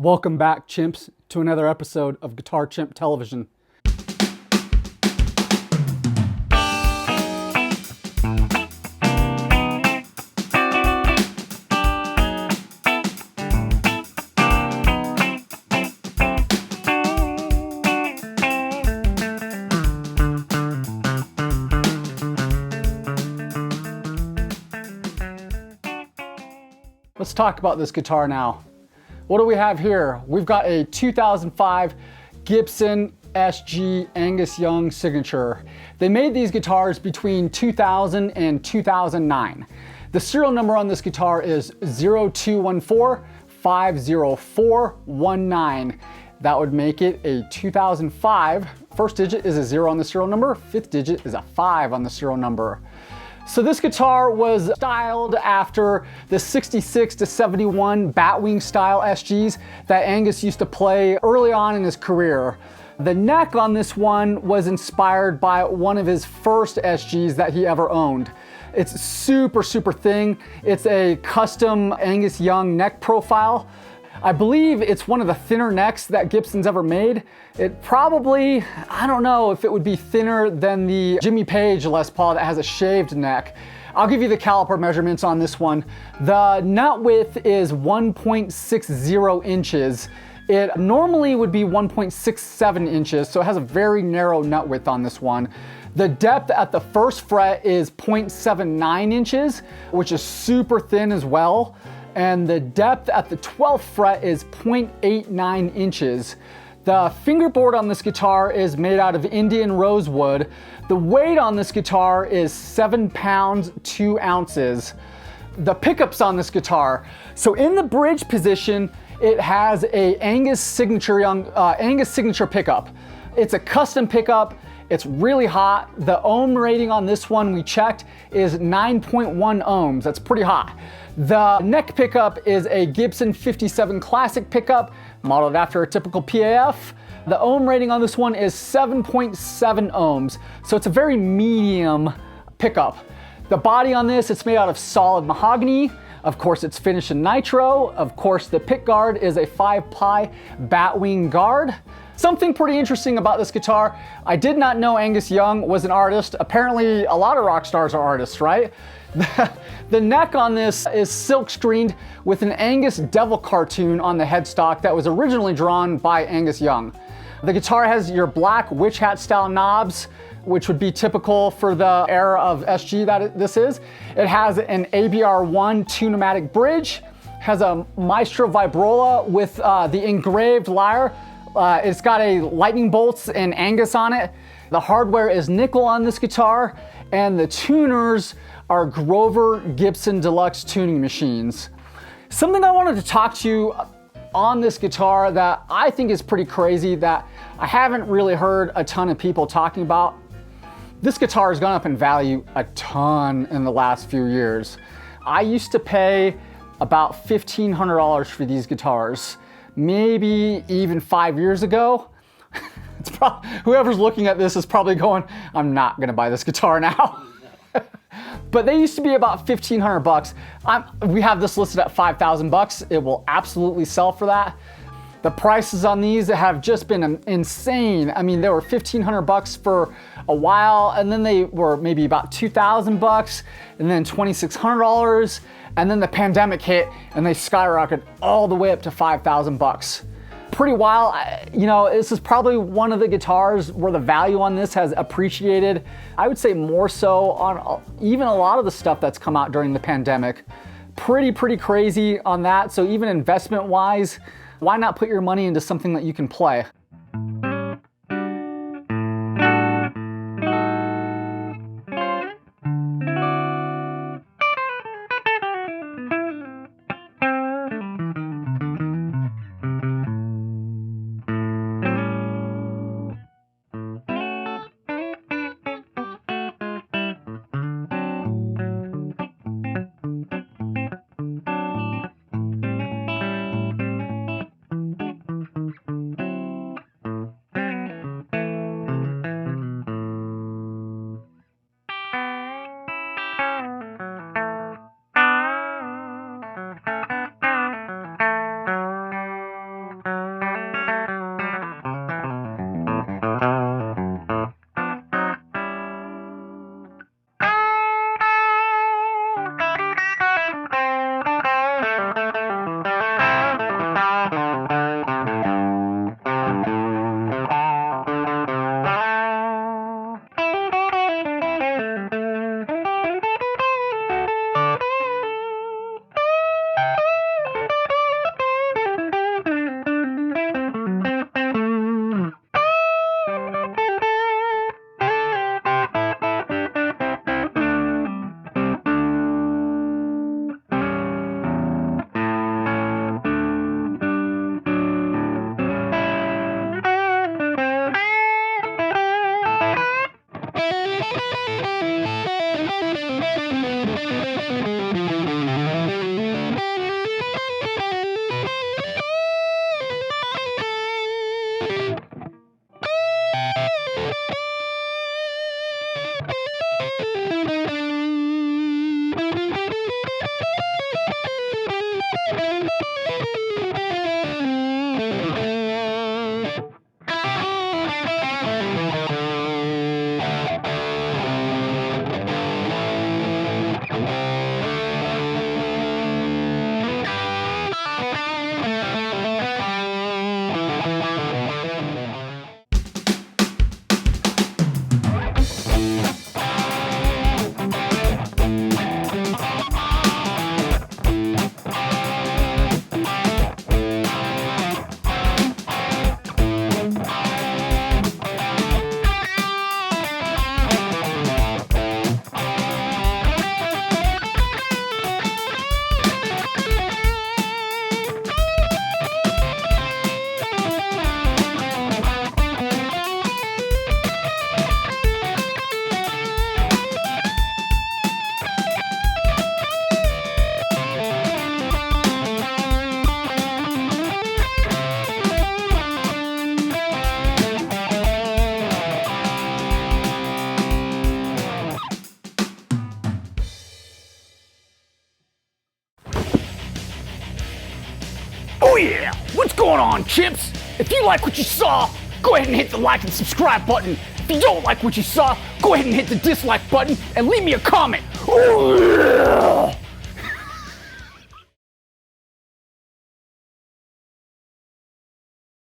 Welcome back, chimps, to another episode of Guitar Chimp Television. Let's talk about this guitar now. What do we have here? We've got a 2005 Gibson SG Angus Young Signature. They made these guitars between 2000 and 2009. The serial number on this guitar is 0214-50419. That would make it a 2005. First digit is a 0 on the serial number, fifth digit is a 5 on the serial number. So this guitar was styled after the 66 to 71 Batwing style SGs that Angus used to play early on in his career. The neck on this one was inspired by one of his first SGs that he ever owned. It's super thin. It's a custom Angus Young neck profile. I believe it's one of the thinner necks that Gibson's ever made. It probably, I don't know if it would be thinner than the Jimmy Page Les Paul that has a shaved neck. I'll give you the caliper measurements on this one. The nut width is 1.60 inches. It normally would be 1.67 inches, so it has a very narrow nut width on this one. The depth at the first fret is 0.79 inches, which is super thin as well. And the depth at the 12th fret is 0.89 inches. The fingerboard on this guitar is made out of Indian rosewood. The weight on this guitar is 7 pounds, 2 ounces. The pickups on this guitar. So in the bridge position, it has a Angus signature pickup. It's a custom pickup. It's really hot. The ohm rating on this one we checked is 9.1 ohms. That's pretty hot. The neck pickup is a Gibson 57 Classic pickup, modeled after a typical PAF. The ohm rating on this one is 7.7 ohms, so it's a very medium pickup. The body on this, it's made out of solid mahogany. Of course, it's finished in nitro. Of course, the pick guard is a 5-ply Batwing guard. Something pretty interesting about this guitar, I did not know Angus Young was an artist. Apparently, a lot of rock stars are artists, right? The neck on this is silk screened with an Angus devil cartoon on the headstock that was originally drawn by Angus Young. The guitar has your black witch hat style knobs, which would be typical for the era of SG that this is. It has an ABR1 2-pneumatic bridge, has a Maestro Vibrola with the engraved lyre. It's got a lightning bolts and Angus on it. The hardware is nickel on this guitar, and the tuners are Grover Gibson Deluxe tuning machines. Something I wanted to talk to you on this guitar that I think is pretty crazy that I haven't really heard a ton of people talking about. This guitar has gone up in value a ton in the last few years. I used to pay about $1,500 for these guitars, maybe even 5 years ago. Whoever's looking at this is probably going, I'm not gonna buy this guitar now. But they used to be about $1,500. We have this listed at $5,000. It will absolutely sell for that. The prices on these have just been insane. I mean, they were $1,500 for a while, and then they were maybe about $2,000, and then $2,600, and then the pandemic hit, and they skyrocketed all the way up to $5,000. Pretty wild. You know, this is probably one of the guitars where the value on this has appreciated. I would say more so on even a lot of the stuff that's come out during the pandemic. Pretty crazy on that. So even investment wise, why not put your money into something that you can play? chimps. If you like what you saw, go ahead and hit the like and subscribe button. If you don't like what you saw, go ahead and hit the dislike button and leave me a comment.